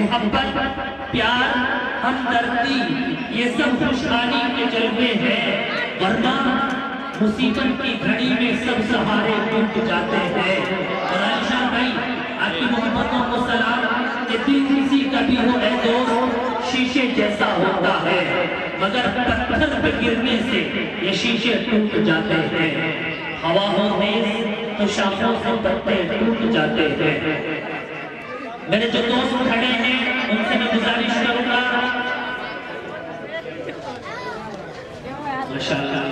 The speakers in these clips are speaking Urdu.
محبت، پیار، ہمدردی، یہ سب خوشحالی کے جلوے ہیں، ورنہ مصیبت کی گھڑی میں سب سہارے ٹوٹ جاتے ہیں۔ اور عائشہ بھائی آپ کی محبتوں کو سلام کہ دل کسی کا بھی ہو اے دوست شیشے جیسا ہوتا ہے، مگر پتھر پہ گرنے سے یہ شیشے ٹوٹ جاتے ہیں۔ ہوا ہو تیز تو شاخوں سے پتے ٹوٹ جاتے ہیں۔ میرے جو دوست کھڑے ہیں ان سے میں گزارش کروں گا، ماشاءاللہ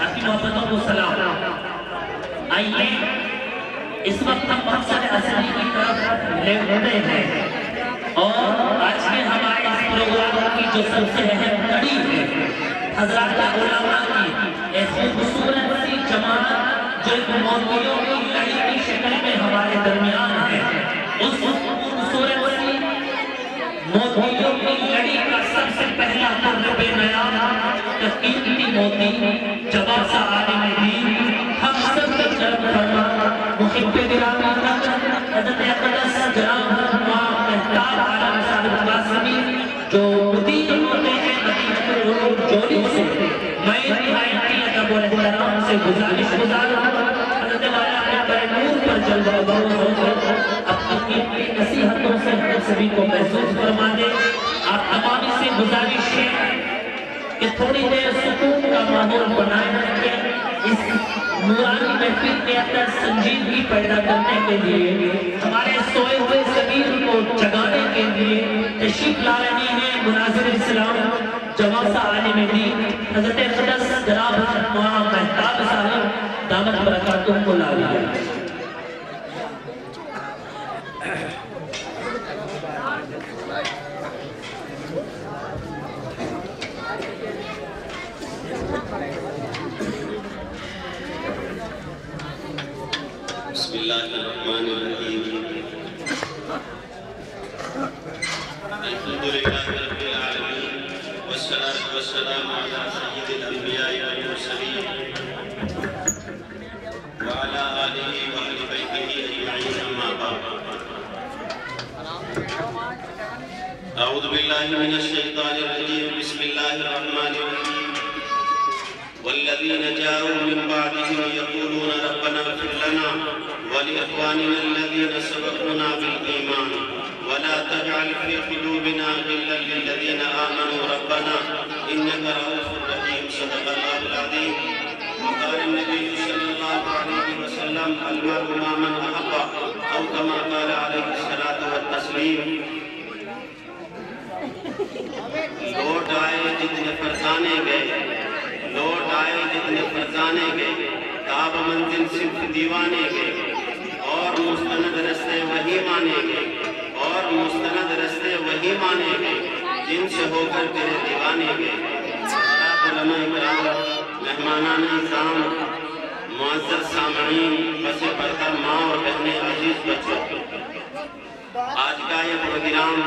آپ کی محبتوں کو سلام۔ آئیے اس وقت ہم مقصد اصلی کی طرف لے رہے ہیں، اور آج کے ہمارے اس پروگرام کی جو سب سے اہم کڑی ہے، حضرات علماء کی ایک خوبصورت سی جماعت جو ایک موتیوں کی لڑی کی شکل میں ہمارے درمیان ہے، اس خوبصورت سی موتیوں کی لڑی کا سب سے پہلا قرب نیام قیمتی موتی جواب سا عالم دین ہم سب کی طرف فرما محب گرامی حضرت اقدس جناب امام مہتاب عالم صاحب قاسمی جو مدیر ہوتے ہیں مدینہ العلوم جولی سے، میں نہایت ادب و احترام سے گزارش گزارا حضرت والا پر نور پر جلوہ بروز ہو کر اپنی نصیحتوں سے ہم سبھی کو محسوس فرما دے۔ آپ تمام سے گزارش ہے کہ تھوڑی دیر سکون کا ماحول بنائے رکھیں، اس نورانی محفل کے اندر سنجیدگی پیدا کرنے کے لیے، ہمارے سوئے ہوئے ضمیر کو جگانے کے لیے تشریف لا رہی ہیں مناظر اسلام جواب سا عالم دین حضرت اقدس جناب امام مہتاب صاحب دامت برکاتہ کو لا رہی ہے۔ بسم اللہ الرحمن الرحیم، الحمدللہ رب العالمین، والصلاة والسلام علی سید الانبیاء والمرسلین، وعلی آلہ وآلِ بیتہ اجمعین، اما بعد۔ اعوذ باللہ من الشیطان الرجیم، بسم اللہ الرحمن الرحیم، والذین جاءوا من بعدهم یقولون ربنا اغفر لنا ولإخواننا الذين سبقونا بالإيمان ولا تجعل في قلوبنا غلا للذين آمنوا ربنا إنك رؤوف رحيم، صدق الله العظيم۔ وقال النبي صلى الله عليه وسلم المرء مع من أحب، أو كما قال عليه الصلاة والتسليم۔ لوٹ آئے جتنے فرزانے گئے، لوٹ آئے جتنے فرزانے گئے، تاب منزل صرف دیوانے گئے، اور مستند رستے وہی مانے گئے، اور مستند رستے وہی مانے گئے جن سے ہو کر تیرے دیوانے گئے۔ علماء اکرام، مہمانان اعظام، معزز سامعین، بس برتر ماں اور بہنیں، عزیز بچوں، آج کا یہ پروگرام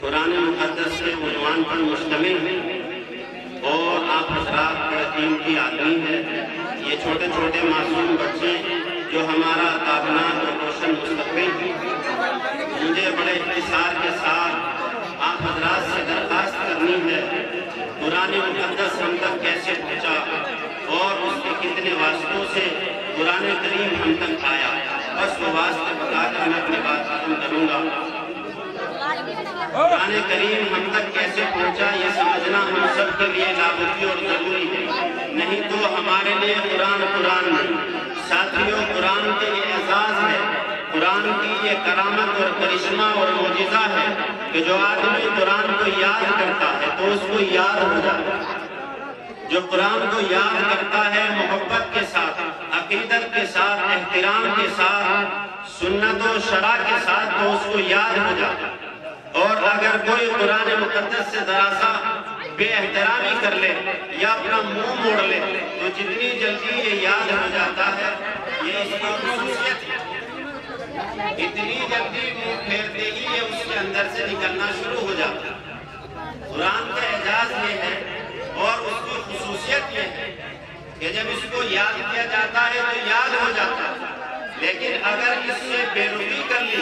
قرآن مقدس کے عنوان پر مشتمل ہے، اور آپ حضرات بڑے قیمتی آدمی ہیں، یہ چھوٹے چھوٹے معصوم بچے جو ہمارا تابناک اور روشن مستقبل ہے۔ مجھے بڑے اختصار کے ساتھ آپ حضرات سے درخواست کرنی ہے، قرآن مقدس ہم تک کیسے پہنچا اور اس کے کتنے واسطوں سے قرآن کریم ہم تک آیا، بس وہ واسطے بتا کر میں اپنی بات ختم کروں گا۔ قرآن کریم ہم تک کیسے پہنچا یہ سمجھنا ہم سب کے لیے لابدی اور ضروری ہے، نہیں تو ہمارے لیے قرآن نہیں۔ ساتھیوں، قرآن کے یہ اعزاز ہے، قرآن کی یہ کرامت اور کرشمہ اور معجزہ ہے کہ جو آدمی قرآن کو یاد کرتا ہے تو اس کو یاد ہو جاتا ہے۔ جو قرآن کو یاد کرتا ہے محبت کے ساتھ، عقیدت کے ساتھ، احترام کے ساتھ، سنت و شرع کے ساتھ، تو اس کو یاد ہو جاتا ہے۔ اور اگر کوئی قرآن مقدس سے ذرا سا بے احترامی کر لے یا اپنا منہ موڑ لے تو جتنی جلدی یہ یاد ہو جاتا ہے، یہ اس کی خصوصیت ہے، اتنی جلدی منہ پھیرتے ہی یہ اس کے اندر سے نکلنا شروع ہو جاتا ہے۔ قرآن کا اعجاز یہ ہے اور اس کی خصوصیت یہ ہے کہ جب اس کو یاد کیا جاتا ہے تو یاد ہو جاتا ہے، لیکن اگر اس سے بے رخی کر لی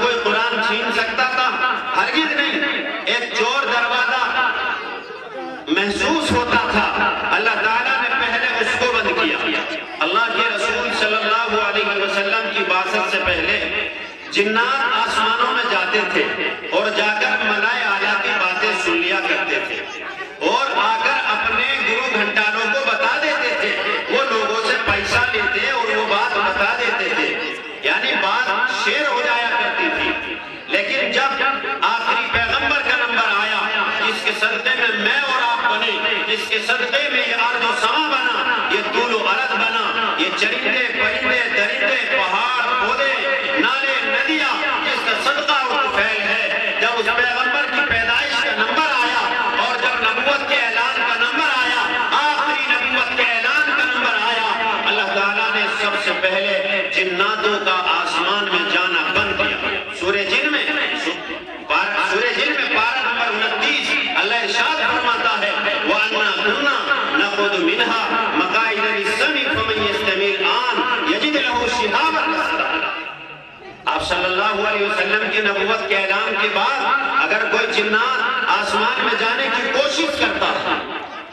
کوئی قرآن چھین سکتا تھا؟ ہرگز نہیں. ایک چور دروازہ محسوس ہوتا تھا، اللہ تعالیٰ نے پہلے اس کو بند کیا. اللہ کے رسول صلی اللہ علیہ وسلم کی بعثت سے پہلے جنات آسمانوں میں جاتے تھے اور جا کر ملائے اعلیٰ کی باتیں سن لیا کرتے تھے اور آ کر اپنے گرو گھنٹالوں کو بتا دیتے تھے. وہ لوگوں سے پیسہ لیتے اور وہ بات بتا دیتے تھے، یعنی بات شیر ہو جایا کرتی تھی. لیکن جب آخری پیغمبر کا نمبر آیا، جس کے صدقے میں میں اور آپ بنے، جس کے صدقے میں یہ ارض و سما بنا، یہ طول و عرض بنا، یہ چرندے پرندے درندے پہاڑ پودے نالے ندیاں، جس کا صدقہ اور طفیل ہے، جب اس پیغمبر کی پیدائش کا نمبر آیا اور جب نبوت کے اعلان کا نمبر آیا، آخری نبوت کے اعلان کا نمبر آیا، اللہ تعالیٰ نے سب سے پہلے جناتوں کا آسمان میں جانا بند کیا. سورہ جن میں پارہ نمبر 29 اللہ ارشاد فرماتا ہے وَأَنَّا كُنَّا نَخُذُ مِنْهَا مَقَاعِدَ لِلسَّمْعِ فَمَن يَسْتَمِعِ الْآنَ يَجِدْ لَهُ شِهَابًا رَصَدًا. آپ صلی اللہ علیہ وسلم کی نبوت کے اعلان کے بعد اگر کوئی جنات آسمان میں جانے کی کوشش کرتا ہے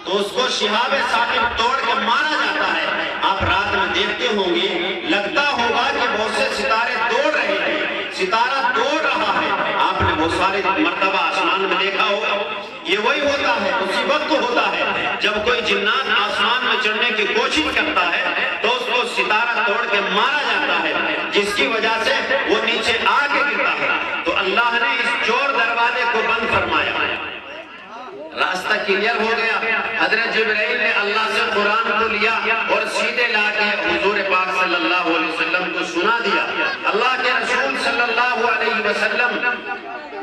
تو اس کو شہاب ثاقب توڑ کے مارا جاتا ہے. آپ رات میں دیکھتے ہوں گے، لگتا ہوگا کہ بہت سے ستارے دوڑ رہے ہیں، ستارہ دوڑ رہا ہے. آپ نے بہت سارے مرتبہ آسمان میں دیکھا ہوگا. یہ وہی ہوتا ہے، اسی وقت ہوتا ہے جب کوئی جنات آسمان میں چڑھنے کی کوشش کرتا ہے تو اس کو ستارہ توڑ کے مارا جاتا ہے، جس کی وجہ سے وہ نیچے آ کے گرتا ہے. تو اللہ نے اس چور دروازے کو بند فرمایا، راستہ کلیئر ہو گیا. حضرت جبرائیل نے اللہ سے قرآن کو لیا اور سیدھے لا کے حضور پاک صلی اللہ علیہ وسلم کو سنا دیا. اللہ کے رسول صلی اللہ علیہ وسلم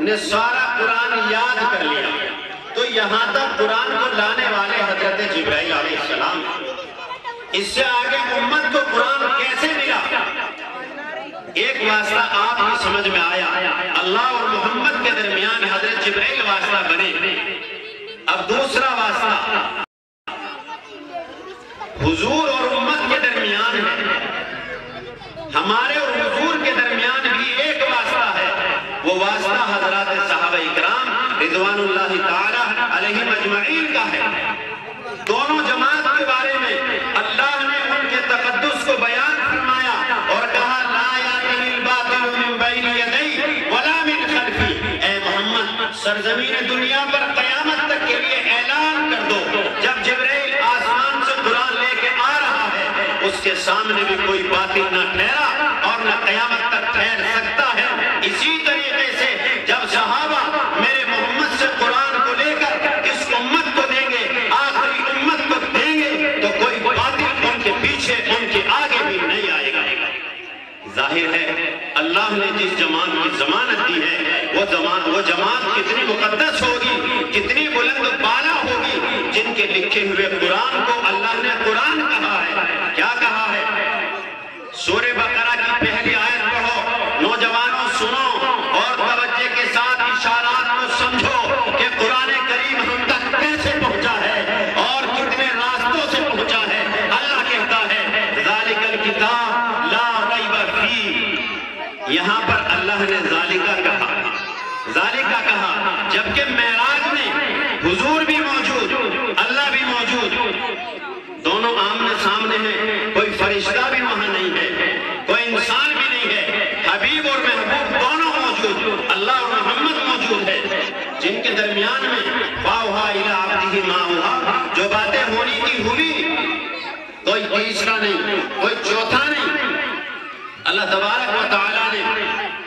نے سارا قرآن یاد کر لیا. تو یہاں تک قرآن کو لانے والے حضرت جبرائیل علیہ السلام. اس سے آگے امت کو قرآن کیسے ملا؟ ایک واسطہ آپ کی سمجھ میں آیا، اللہ اور محمد کے درمیان حضرت جبرائیل واسطہ بنے. اب دوسرا واسطہ حضور اور امت کے درمیان ہے. ہمارے اور حضور کے درمیان بھی ایک واسطہ ہے، وہ واسطہ حضرات صحابہ اکرام رضوان اللہ تعالی علیہم اجمعین کا ہے. دونوں جماعت کے بارے میں اللہ نے ان کے تقدس کو بیان فرمایا اور کہا لا یاتیہ الباطل من بین یدیہ ولا من خلفہ. اے محمد سرزمین دنیا پر قیامت تک کے لیے اعلان کر دو، جب جبرائیل آسمان سے قرآن لے کے آ رہا ہے اس کے سامنے بھی کوئی باطل نہ ٹھہرا اور نہ قیامت تک ٹھہر سکتا ہے. اسی طریقے سے جب صحابہ میرے محمد سے قرآن کو لے کر اس امت کو دیں گے، آخری امت کو دیں گے، تو کوئی باطل ان کے پیچھے ان کے آگے بھی نہیں آئے گا. ظاہر ہے اللہ نے جس جماعت کی ضمانت دی ہے وہ جماعت کتنی مقدس ہوگی، کتنی بلند بالا ہوگی، جن کے لکھے ہوئے قرآن کو اللہ نے قرآن کہا ہے. کیا کہا ہے؟ سورہ بقرہ کی پہلی آیت پڑھو، نوجوانوں سنو اور توجہ کے ساتھ اشارات کو سمجھو کہ قرآن کریم ہم تک کیسے پہنچا ہے اور کتنے راستوں سے پہنچا ہے. اللہ کہتا ہے ذالک الکتاب لا ریب فیہ. یہاں پر اللہ نے ذالکہ کہا جبکہ معراج میں حضور بھی موجود، اللہ بھی موجود، دونوں آمنے سامنے ہیں. کوئی فرشتہ بھی وہاں نہیں ہے، کوئی انسان بھی نہیں ہے. حبیب اور محبوب دونوں موجود، اللہ اور محمد موجود ہے، جن کے درمیان میں فَأَوْحَىٰ إِلَىٰ عَبْدِهِ مَا أَوْحَىٰ. جو باتیں ہونی کی ہوئی، کوئی تیسرا نہیں، کوئی چوتھا نہیں. اللہ تبارک و تعالیٰ نے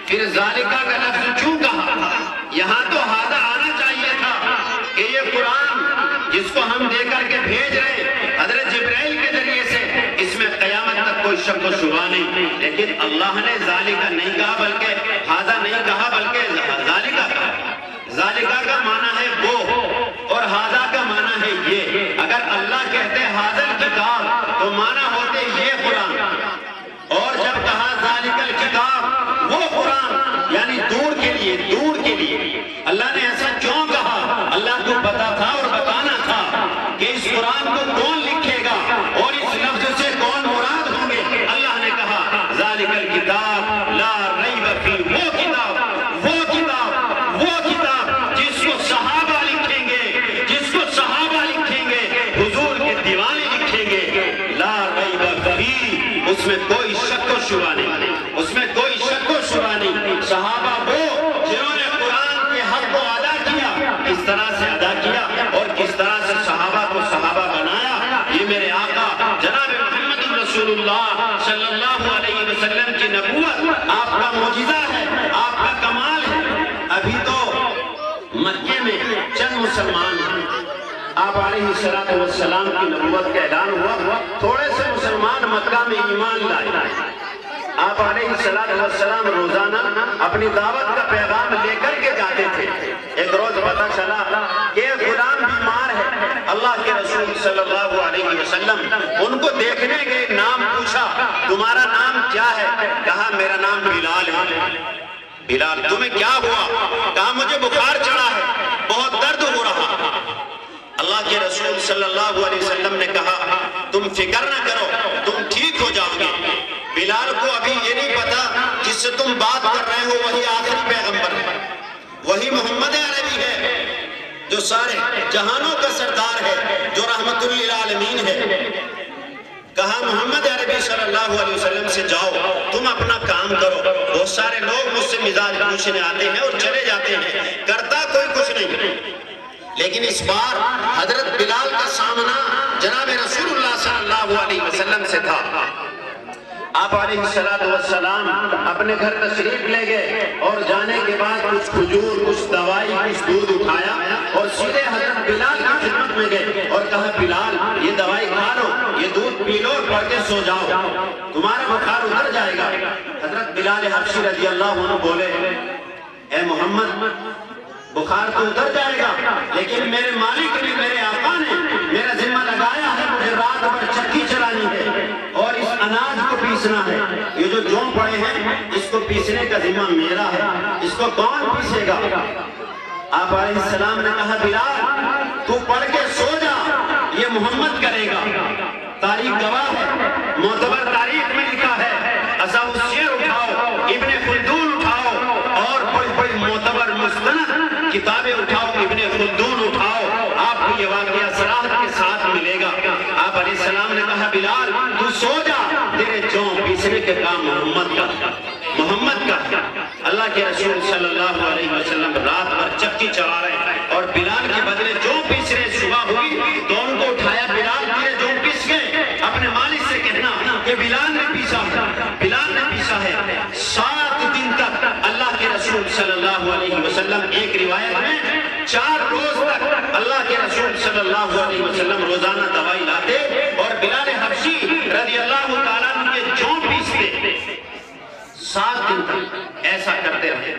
پھر ذالکہ کا لفظ کیوں کہا؟ یہاں تو ہادہ آنا چاہیے تھا کہ یہ قرآن جس کو ہم دے کر کے بھیج رہے حضرت جبرائیل کے ذریعے سے، اس میں قیامت تک کوئی شک و شبہ نہیں. لیکن اللہ نے ذالکہ نہیں کہا بلکہ ہادہ نہیں کہا بلکہ ذالکہ کہا. ذالکہ کا معنی ہے وہ اور ہادہ کا معنی ہے یہ. اگر اللہ کہتے ہادہ کتاب تو معنی ہوتے یہ قرآن، اور جب کہا ذالک الکتاب وہ قرآن یعنی دور کے لیے. اللہ نے ایسا کیوں کہا؟ اللہ کو پتا تھا اور بتانا تھا کہ اس قرآن کو کون لکھے گا اور اس لفظ سے کون مراد ہوں گے. اللہ نے کہا ذالک الکتاب لا ریب فیہ، وہ کتاب آپ کا معجزہ ہے، آپ کا کمال ہے۔ ابھی تو مکے میں چند مسلمان ہیں، آپ علیہ السلام کی نبوت کا اعلان ہوا، تھوڑے سے مسلمان مکہ میں ایمان لائے۔ آپ علیہ السلام روزانہ اپنی دعوت کا پیغام لے کر کے جاتے تھے۔ ایک روز پتہ چلا کہ غلام بیمار ہے، اللہ کے رسول صلی اللہ علیہ وسلم ان کو دیکھنے گئے، نام پوچھا، تمہارا نام کیا ہے؟ کہا میرا نام بلال ہے۔ بلال تمہیں کیا ہوا؟ کہا مجھے بخار چڑھا ہے، بہت درد ہو رہا۔ اللہ کے رسول صلی اللہ علیہ وسلم نے کہا تم فکر نہ کرو، تم ٹھیک ہو جاؤ گے۔ بلال کو ابھی یہ نہیں پتا جس سے تم بات کر رہے ہو وہی آخری پیغمبر ہے، وہی محمد عربی ہے جو سارے جہانوں کا سردار ہے، جو رحمت للعالمین ہے۔ کہا محمد عربی صلی اللہ علیہ وسلم سے جاؤ، تم اپنا کام کرو، بہت سارے لوگ مجھ سے مزاج پوچھنے آتے ہیں اور چلے جاتے ہیں، کرتا کوئی کچھ نہیں۔ لیکن اس بار حضرت بلال کا سامنا جناب رسول اللہ صلی اللہ علیہ وسلم سے تھا۔ آپ علیہ السلام اپنے گھر تشریف لے گئے اور جانے کے بعد کچھ کھجور، کچھ دوائی، کچھ دودھ اٹھایا اور سیدھے حضرت بلال کی خدمت میں گئے اور کہا بلال یہ دوائی کھا لو، یہ دودھ پی لو، پڑھ کے سو جاؤ، تمہارا بخار اتر جائے گا۔ حضرت بلال حبشی رضی اللہ عنہ بولے اے محمد بخار تو اتر جائے گا، لیکن میرے مالک نے، میرے آقا نے میرا ذمہ لگایا ہے، مجھے رات بھر چکی چلانی ہے اور اس اناج کو پیسنا ہے۔ یہ جو جون پڑے ہیں اس کو پیسنے کا ذمہ میرا ہے، اس کو کون پیسے گا؟ آپ علیہ السلام نے کہا بلال تو پڑھ کے سو جا، یہ محمد کرے گا۔ تاریخ گواہ ہے، معتبر تاریخ میں لکھا ہے، اصحاب السیر اٹھاؤ، ابن خلدون اٹھاؤ اور بڑی بڑی معتبر مستند کتابیں اٹھاؤ، ابن خلدون اٹھاؤ، آپ کو یہ واقعہ صراحت کے ساتھ ملے گا۔ آپ علیہ السلام نے کہا بلال تو سو جا، تیرے جون پیسنے کے کام محمد کا۔ اللہ کے رسول صلی اللہ علیہ وسلم رات بھر چکی چلا رہے اور بلال کے بدلے جون پیس رہے۔ صبح ہوئی تو ان کو اٹھایا، بلال تیرے جون پیس گئے، اپنے مالک سے کہنا کہ بلال نے پیسا ہے، بلال نے پیسا ہے۔ 7 دن تک اللہ کے رسول صلی اللہ علیہ وسلم، ایک روایت میں 4 روز تک اللہ کے رسول صلی اللہ علیہ وسلم روزانہ دوائی لاتے اور بلال حبشی رضی اللہ تعالیٰ عنہ کے جون پیستے۔ 7 دن تک ایسا کرتے رہے۔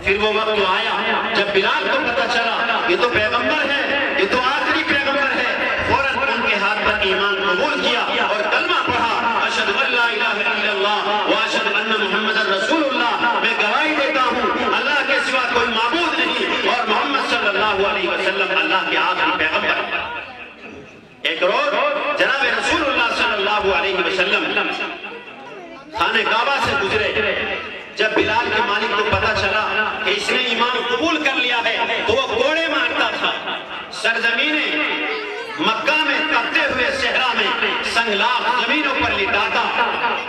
پھر وہ وقت آیا جب بلال کو پتہ چلا یہ تو پیغمبر ہے، یہ تو آخری پیغمبر ہے، فوراً ان کے ہاتھ پر ایمان قبول کیا اور کلمہ پڑھا، اشہد ان لا الہ الا اللہ واشہد ان محمد رسول اللہ، میں گواہی دیتا ہوں اللہ کے سوا کوئی معبود نہیں اور محمد صلی اللہ علیہ وسلم اللہ کے آخری پیغمبر۔ ایک روز جناب رسول اللہ صلی اللہ علیہ وسلم خانہ کعبہ سے گزرے، جب بلال کے مالک کو پتہ چلا کہ اس نے ایمان قبول کر لیا ہے تو وہ کوڑے مارتا تھا، سرزمین مکہ میں تپتے ہوئے صحرا میں سنگلاخ زمینوں پر لٹاتا،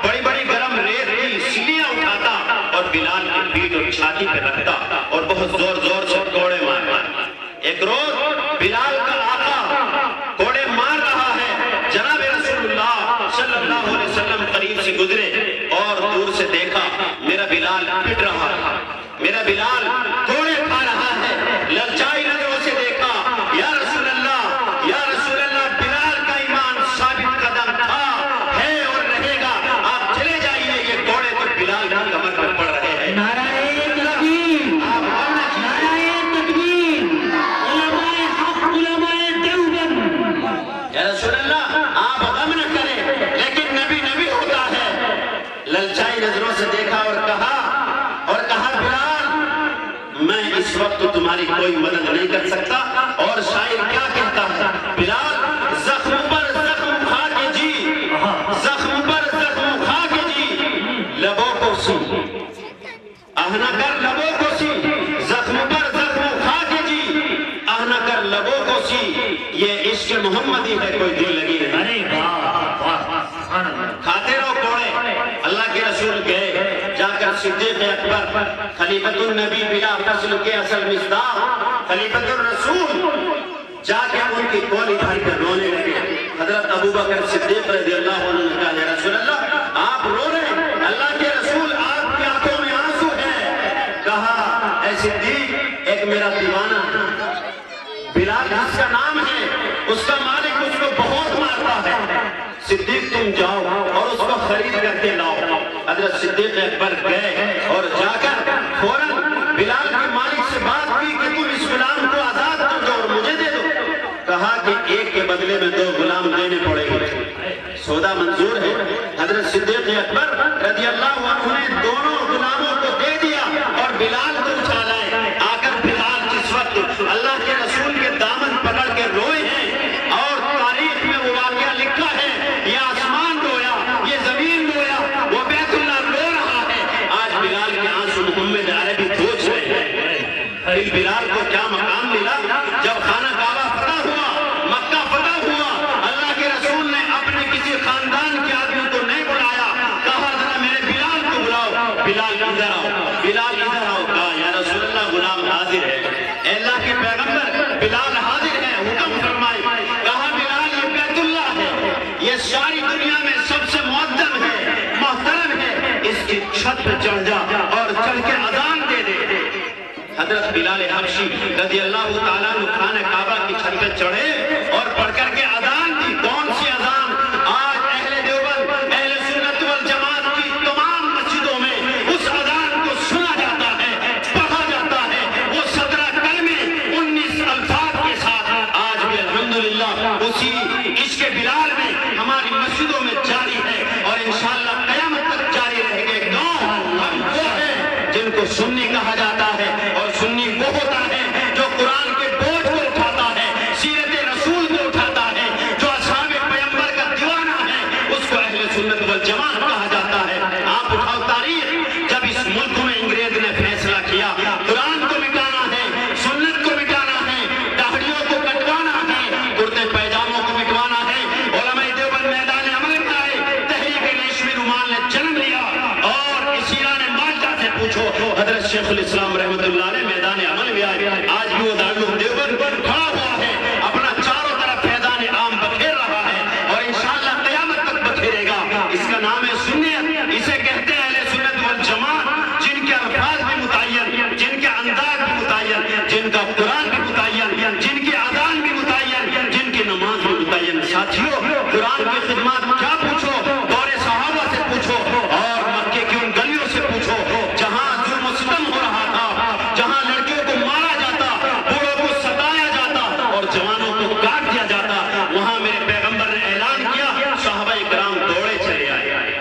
بڑی بڑی گرم ریت کی سیڑھیاں اٹھاتا اور بلال کی پیٹھ اور چھاتی پہ رکھتا اور بہت زور زور سے کوڑے مارتا۔ ایک روز بلال کا آقا کوڑے مار رہا ہے، جناب رسول اللہ صلی اللہ علیہ وسلم قریب سے گزرے اور دور سے دیکھا میرا بلال پٹ رہا ہے، میرا بلال کوڑے کھا رہا ہے، للچائی نظروں سے دیکھا، یا رسول اللہ بلال کا ایمان ثابت قدم تھا، ہے اور رہے گا، آپ چلے جائیے، یہ کوڑے تو بلال کی کمر پر پڑ رہے ہیں۔ نعرہ تکبیر، نعرہ تکبیر، علماء حق، علماء دیوبند۔ یا رسول اللہ آپ غم نہ کریں، لیکن نبی ہوتا ہے۔ للچائی نظروں سے دیکھا اور کہا بلال میں اس وقت تمہاری کوئی مدد نہیں کر سکتا، اور شاعر کیا کہتا ہے، بلال زخم پر زخم کھا کے جی، زخم پر زخم کھا کے جی، لبوں کو سی آہنا کر، لبوں کو سی، زخم پر زخم کھا کے جی، آہنا کر لبوں کو سی، یہ عشق محمدی ہے، کوئی دل لگی نہیں۔ کھاتے رہو کوڑے۔ اللہ کے رسول گئے، جا کر صدیق اکبر خلیفۃ النبی بلا فصل کے اصل مصداق خلیفۃ الرسول جا کے ان کی کولی بھائی پر رونے لگے۔ حضرت ابوبکر صدیق رضی اللہ عنہ نے کہا یا رسول اللہ آپ رو رہے ہیں، اللہ کے رسول آپ کی آنکھوں میں اے صدیق ایک میرا دیوانہ بلال جس کا نام ہے اس کا مالک اس کو بہت مارتا ہے، صدیق تم جاؤ اور اس کو خرید کر کے لاؤ۔ حضرت صدیق اکبر گئے اور جا کر فوراً بلال کے مالک سے بات کی کہ تم اس غلام کو آزاد کر دو اور مجھے دے دو۔ کہا کہ ایک کے بدلے میں 2 غلام دینے پڑے گے، سودا منظور ہے۔ حضرت صدیق اکبر رضی اللہ عنہ نے دونوں غلاموں کو دے دیا اور بلال کو اٹھا لائے۔ آ کر بلال جس وقت اللہ کے رسول کے دامن پکڑ کے روئے ہیں اور تاریخ میں وہ واقعہ لکھا ہے، یہ آسمان رویا، یہ زمین رویا، وہ بیت اللہ رو رہا ہے۔ آج بلال کے آنسو محمد عربی پوچھ رہے ہیں۔ پھر بلال کو کیا مقام ملا جب خانہ کعبہ فتح ہوا، مکہ فتح ہوا، اللہ کے رسول نے اپنے کسی خاندان کے آدمی کو نہیں بلایا، کہا ذرا میرے بلال کو بلاؤ، بلال ادھر آؤ، بلال ادھر آؤ۔ کہا یا رسول اللہ غلام حاضر ہے، اے اللہ کے پیغمبر بلال حاضر ہے، حکم فرمائے۔ کہا بلال یہ بیت اللہ ہے، یہ ساری دنیا میں سب سے معظم ہے، محترم ہے، اس کی چھت پہ چڑھ جا اور چڑھ کے اذان دے دے۔ حضرت بلال حبشی رضی اللہ تعالیٰ عنہ خانہ کعبہ کی چھت پہ چڑھے اور پڑھ کر کے اذان دی۔ کون سی اذان؟ آج اہل دیوبند، اہل سنت والجماعت کی تمام مسجدوں میں اس اذان کو سنا جاتا ہے، پڑھا جاتا ہے، وہ 17 کلمے 19 الفاظ کے ساتھ آج بھی الحمدللہ اسی عشق بلال میں ہماری مسجدوں میں جاری ہے اور انشاءاللہ قیامت تک جاری رہے گے۔ کیوں؟ ہم وہ ہیں جن کو سنی کہا جاتا ہے، اور سنی وہ ہوتا ہے جو قرآن کے بوجھ کو اٹھاتا ہے، سیرت رسول کو اٹھاتا ہے، جو اصحاب پیغمبر کا دیوانہ ہے، اس کو اہل سنت والجماعت کہا جاتا ہے۔ آپ اٹھاؤ تاریخ، جب اس ملک میں انگریز نے فیصلہ کیا قرآن کو مٹانا ہے، سنت کو مٹانا ہے، داڑھیوں کو کٹوانا ہے، کرتے پیجاموں کو مٹوانا ہے، علماء دیوبند میدان عمل میں آئے، تحریک ریشمی رومال نے جنم لیا اور اسیران مالدہ سے پوچھو حضرت شیخ الاسلام رحمت اللہ نے میدان عمل میں آئے۔ آج بھی وہ دارالعلوم دیوبند کھڑا ہوا ہے، اپنا چاروں طرف فیضان عام بکھیر رہا ہے اور انشاءاللہ قیامت تک بکھیرے گا۔ اس کا نام ہے سنت، اسے کہتے ہیں اہل سنت والجماعت، جن کے الفاظ بھی متعین، جن کے انداز بھی متعین، جن کا قرآن بھی متعین، جن کی اذان بھی متعین، جن کی نماز بھی متعین۔ ساتھیوں، قرآن کی خدمات کیا پوچھو، دور صحابہ سے پوچھو اور مکے کی ان گلیوں سے پوچھو جہاں ظلم و ستم ہو رہا تھا، جہاں لڑکیوں کو مارا جاتا، بوڑھوں کو ستایا جاتا اور جوانوں کو کاٹ دیا جاتا، وہاں میرے پیغمبر نے اعلان کیا، صحابہ اکرام دوڑے چلے آئے،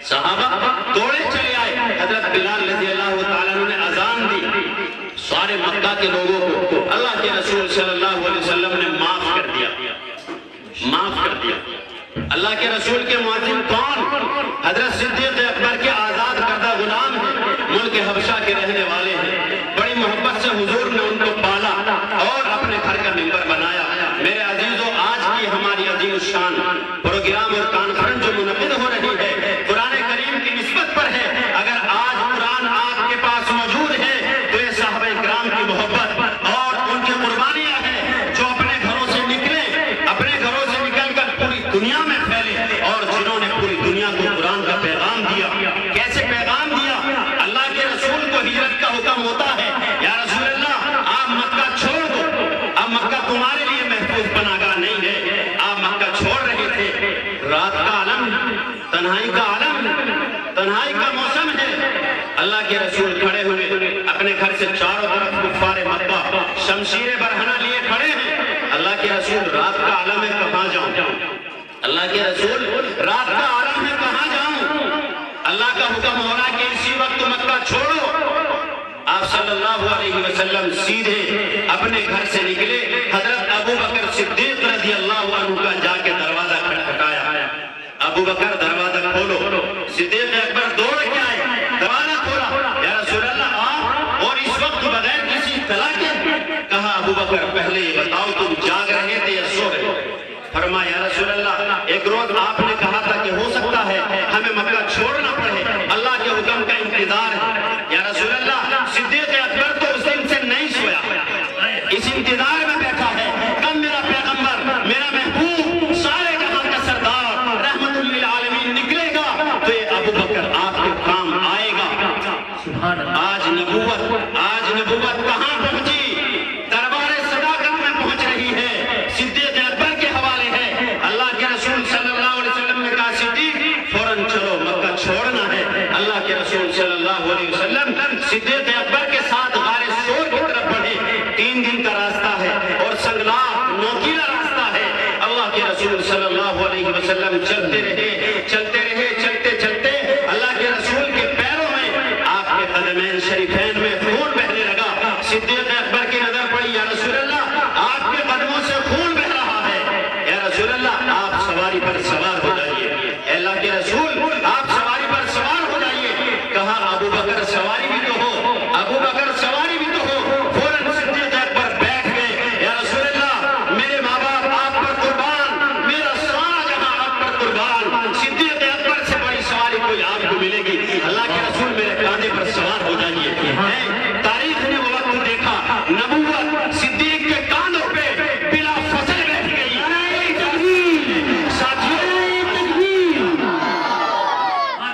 صحابہ دوڑے چلے آئے۔ حضرت بلال رضی اللہ تعالیٰ عنہ نے اذان دی، سارے مکہ کے لوگوں کو اللہ کے رسول صلی اللہ علیہ وسلم نے معاف کر دیا، معاف کر دیا۔ اللہ کے رسول کے مؤذن کون؟ حضرت صدیق اکبر کے آزاد کردہ غلام ہیں، ملک حبشہ کے رہنے والے ہیں۔ بڑی محبت سے حضور نے ان کو پالا اور اپنے گھر کا ممبر بنایا۔ میرے عزیزوں، آج کی ہماری عظیم الشان پروگرام اور کانفرنس جو منعقد ہو رہی ہے قرآن کریم کی نسبت پر ہے۔ اگر آج قرآن آپ کے پاس موجود ہے تو یہ صحابہ کرام کی محبت اور ان کی قربانیاں ہیں جو اپنے گھروں سے نکلے، اپنے گھروں سے نکل کر پوری دنیا میں پھیلے اور جنہوں نے پوری دنیا کو قرآن کا پیغام دیا۔ کیسے پیغام دیا؟ اللہ کے رسول کو ہجرت کا حکم ہوتا ہے، یا رسول اللہ آپ مکہ چھوڑ دو، اب مکہ تمہارے لیے محفوظ پناہگاہ نہیں ہے، آپ مکہ چھوڑ رہے تھے۔ رات کا عالم، تنہائی کا عالم، تنہائی کا موسم ہے، اللہ کے رسول کھڑے ہوئے اپنے گھر سے چاروں طرف کفار مکہ شمشیر برہنہ لیے کھڑے ہیں۔ اللہ کے رسول رات کا عالم ہے، کہاں جاؤں؟ اللہ کے رسول رات کا عالم ہے، کہاں جاؤں؟ اللہ کا حکم ہو رہا کہ اسی وقت مکہ چھوڑو۔ آپ صلی اللہ علیہ وسلم سیدھے اپنے گھر سے نکلے، حضرت ابو بکر صدیق رضی اللہ عنہ کا جا کے دروازہ کھٹکھٹایا۔ ابو بکر دروازہ کھولو، صدیق اکبر دوڑ کے آئے، دروازہ کھولا، یا رسول اللہ آپ، اور اس وقت بغیر کسی اطلاع کے؟ کہا ابو بکر پہلے یہ بتاؤ تم جاگ رہے تھے یا سو رہے؟ فرمایا یا رسول اللہ ایک روز آپ نے کہا تھا کہ ہو سکتا ہے ہمیں مکہ چھوڑنا پڑے، اللہ کے حکم کا انتظار ہے۔ یا رسول اللہ صدیق اکبر تو اس دن سے نہیں سویا، اس انتظار میں بیٹھا ہے کب میرا پیغمبر، میرا محبوب، سارے جہاں کا سردار رحمت للعالمین نکلے گا تو یہ ابو بکر آپ کے کام آئے گا۔ آج نبوت نبوت کہاں پہنچی، دربار صداقت میں پہنچ رہی ہے، صدیق اکبر کے حوالے ہے۔ اللہ کے رسول صلی اللہ علیہ وسلم نے کہا صدیق فوراً چلو مکہ چھوڑنا ہے۔ اللہ کے رسول صلی اللہ علیہ وسلم صدیق اکبر کے ساتھ غار ثور کی طرف بڑھے۔ 3 دن کا راستہ ہے اور سنگلاخ نوکیلا راستہ ہے۔ اللہ کے رسول صلی اللہ علیہ وسلم چلتے رہے، چلتے رہے، چلتے چلتے اللہ کے رسول کے پیروں میں، آپ کے قدمین شریفین میں خون بہنے لگا۔ صدیق اکبر کی نظر پڑی، یا رسول اللہ آپ کے قدموں سے خون بہ رہا ہے، یا رسول اللہ آپ سواری پر سوار ہو جائیے، اے اللہ کے رسول آپ سواری پر سوار ہو جائیے۔ کہا ابو بکر سواری بھی تو ہو، ابو بکر سواری بھی تو ہو۔ فوراً صدیق اکبر بیٹھ گئے، یا رسول اللہ میرے ماں باپ آپ پر قربان، میرا سارا جہاں آپ پر قربان، صدیق اکبر سے بڑی سواری کوئی آپ کو ملے گی، اللہ کے رسول میرے کاندھے پر سوار ہو جائیے۔ تاریخ نے وہ وقت دیکھا، نبوت صدیق کے کاندھوں پہ بلا فصل بیٹھ گئی۔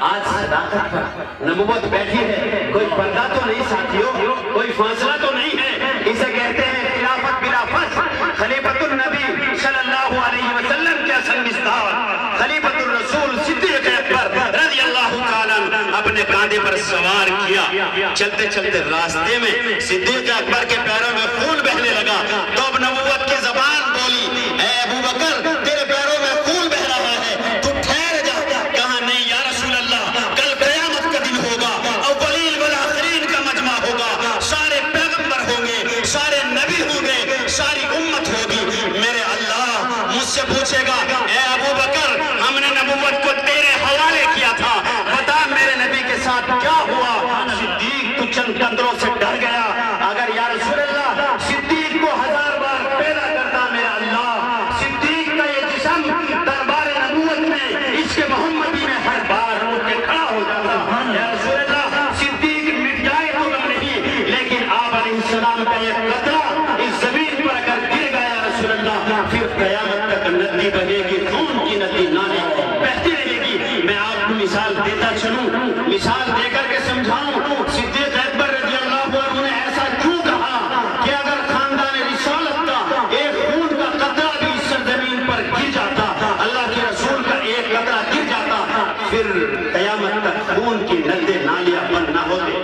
آج صداقت پر نبوت بیٹھی ہے، کوئی پردہ تو نہیں ساتھیوں، کوئی فاصلہ تو نہیں ہے، اسے کہتے ہیں خلافت بلا فصل۔ خلیفۃ النبی صلی اللہ علیہ وسلم کے اصل مصداق خلیفۃ الرسول صدیق اکبر رضی اللہ تعالیٰ اپنے کاندھے پر سوار کیا۔ چلتے چلتے راستے میں صدیق اکبر کے پیروں میں خون بہنے لگا، تو اب نبوت کی زبان بولی، اے ابو بکر تیرے پیروں میں خون بہ رہا ہے، تو ٹھہر جا۔ کہا نہیں یا رسول اللہ، کل قیامت کا دن ہوگا، اولین والآخرین کا مجمع ہوگا، سارے پیغمبر ہوں گے، سارے نبی ہوں گے، ساری امت ہوگی، میرے اللہ مجھ سے پوچھے گا، اے ابو بکر ہم نے نبوت کو تیرے حوالے کیا تھا، بتا میرے نبی کے ساتھ کیا ہوا؟ صدیق تو چند قطروں سے ڈر گیا، اگر یا رسول اللہ صدیق کو 1000 بار پیدا کرتا میرا اللہ، صدیق کا یہ جسم دربار نبوت میں اس کے محمدی میں ہر بار اٹھ کے کھڑا ہو جاتا۔ یا رسول اللہ صدیق مٹ جائے تو غم نہیں، لیکن آپ علیہ السلام کا یہ قطرہ اس زمین پر اگر گر گیا رسول اللہ، پھر قیامت تک ندی بہے گی، خون کی ندی نانے بہتی رہے گی۔ میں آپ کو مثال دیتا چلوں، مثال دے کر کے سمجھاؤں۔ صدیق اکبر رضی اللہ عنہ نے ایسا کیوں کہا کہ اگر خاندان رسالت کا ایک خون کا قطرہ بھی اس سرزمین پر گر جاتا، اللہ کے رسول کا ایک قطرہ گر جاتا، پھر قیامت تک خون کی ندے نالیاں بند نہ ہوتے۔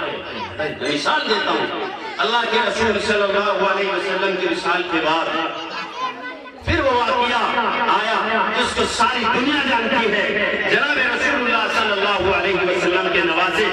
مثال دیتا ہوں، اللہ کے رسول صلی اللہ علیہ وسلم کی وصال کے بعد پھر وہ واقعہ آیا جس کو ساری دنیا جانتی ہے۔ جناب رسول اللہ صلی اللہ علیہ وسلم کے نوازے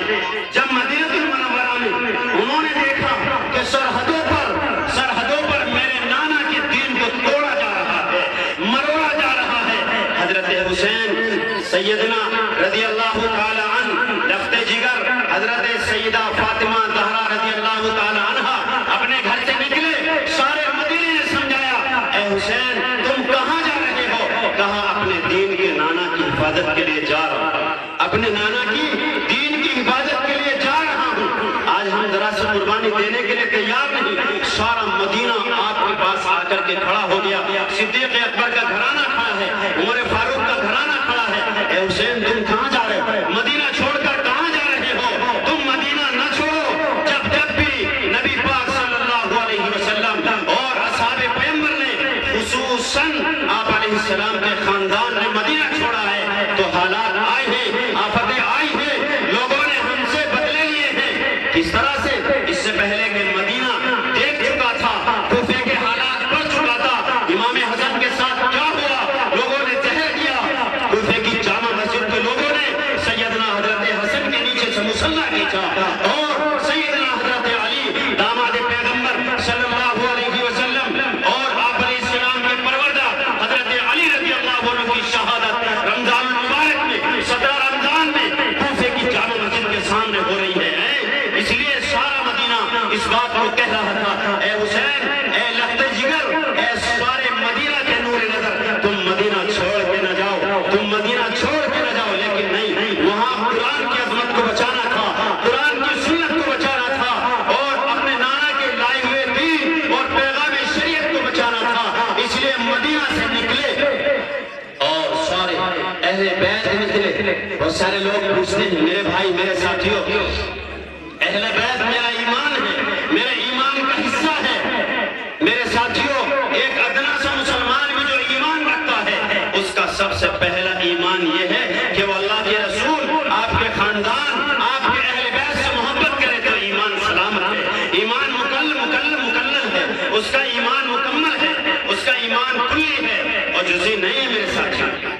جب مدینہ المنورہ میں انہوں نے دیکھا کہ سرحدوں پر میرے نانا کے دین کو توڑا جا رہا ہے، مروڑا جا رہا ہے۔ حضرت حسین سیدنا رضی اللہ تعالی عنہ لفت جگر، حضرت سیدہ فاطمہ زہرا رضی اللہ تعالی عنہ اپنے گھر سے نکلے، سارے مدینے نے سمجھایا، اے حسین تم کہاں جا رہے ہو؟ کہا اپنے دین کے نانا کی حفاظت کے لیے جا رہا ہوں، اپنے نانا کی دین کی حفاظت کے لیے جا رہا ہوں۔ آج ہم ذرا سے قربانی دینے کے لیے تیار نہیں، سارا مدینہ آپ کے پاس آ کر کے کھڑا ہو گیا۔ صدیق اکبر کا گھرانہ کھڑا ہے، عمر فاروق کا گھرانہ کھڑا ہے۔ اے حسین تم کہاں جا رہے ہو؟ مدینہ چھوڑ کر کہاں جا رہے ہو؟ تم مدینہ نہ چھوڑو، جب بھی نبی پاک صلی اللہ علیہ وسلم اور اصحاب پیغمبر نے خصوصاً آپ علیہ السلام کے خاندان نے مدینہ چھوڑا ہے تو حالات آئے ہیں، آفتیں آئی ہیں، لوگوں نے ہم سے بدلے لیے ہیں۔ کس طرح سے؟ اس سے پہلے کہ مدینہ دیکھ چکا تھا، کوفے کے حالات پڑھ چکا تھا، امام حسن کے ساتھ کیا ہوا، لوگوں نے زہر دیا۔ کوفے کی جامع مسجد کے لوگوں نے سیدنا حضرت حسن کے نیچے سے مصلی کھینچا اور سیدنا حضرت علی داماد پیغمبر صلی اللہ علیہ وسلم اور آپ علیہ السلام کے پروردہ حضرت علی رضی اللہ عنہ کی شہادت رمضان المبارک میں 17 رمضان میں کوفے کی جامع مسجد کے سامنے ہو رہی ہے۔ اس لیے سارا مدینہ اس بات کو کہہ رہا تھا، اے حسین، اے لخت جگر، اے سارے مدینہ کے نور نظر، تم مدینہ چھوڑ کے نہ جاؤ، تم مدینہ چھوڑ کے نہ جاؤ۔ لیکن نہیں، وہاں قرآن کی عظمت کو بچانا تھا، قرآن کی سنت کو بچانا تھا اور اپنے نانا کے لائے ہوئے دین اور پیغام شریعت کو بچانا تھا، اس لیے مدینہ سے نکلے اور سارے اہل بیت نکلے۔ بہت سارے لوگ پوچھتے ہیں میرے بھائی، میرے ساتھیوں، اہل بیت میرا ایمان ہے، میرے ایمان اس کا ایمان مکمل ہے، اس کا ایمان کلی ہے اور جزئی نہیں ہے میرے ساتھی۔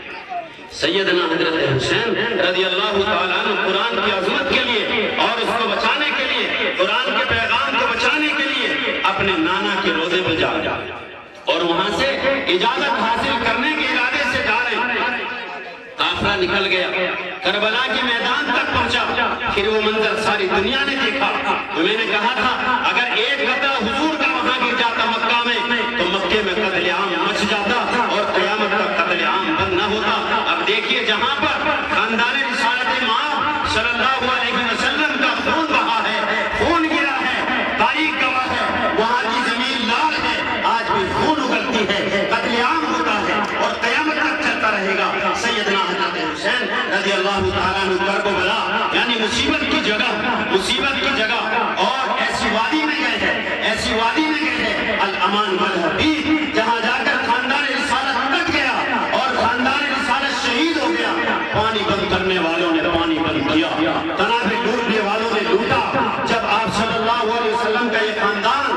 سیدنا حضرت حسین رضی اللہ تعالیٰ عنہ قرآن کی عظمت کے لیے اور اس کو بچانے کے لیے، قرآن کے پیغام کو بچانے کے لیے اپنے نانا کے روضے پہ جا اور وہاں سے اجازت حاصل کرنے کے ارادے سے جا رہے ہیں۔ قافلہ نکل گیا، کربلا کے میدان تک پہنچا، پھر وہ منظر ساری دنیا نے دیکھا۔ میں نے کہا تھا اگر ایک قطرہ حضور کا وہاں گر جاتا مکہ میں تو مکے میں قتل عام مچ جاتا اور قیامت تک قتل عام بند نہ ہوتا۔ اب دیکھیے جہاں پر خاندان رسالت مآب صلی اللہ علیہ وسلم کا خون بہا ہے، خون گرا ہے، تاریخ گواہ ہے، وہاں کی زمین لال ہے، آج بھی خون اگلتی ہے، قتل عام ہوتا ہے اور قیامت تک چلتا رہے گا۔ سیدنا حضرت حسین رضی اللہ تعالیٰ عنہ کربلا یعنی مصیبت کی جگہ اور ایسی وادی میں گئے ہیں الامان والحبیب، جہاں جا کر خاندان رسالت کٹ گیا اور خاندان رسالت شہید ہو گیا۔ پانی بند کرنے والوں نے پانی بند کیا، تنابیں لوٹنے والوں نے لوٹا۔ جب آپ صلی اللہ علیہ وسلم کا یہ خاندان،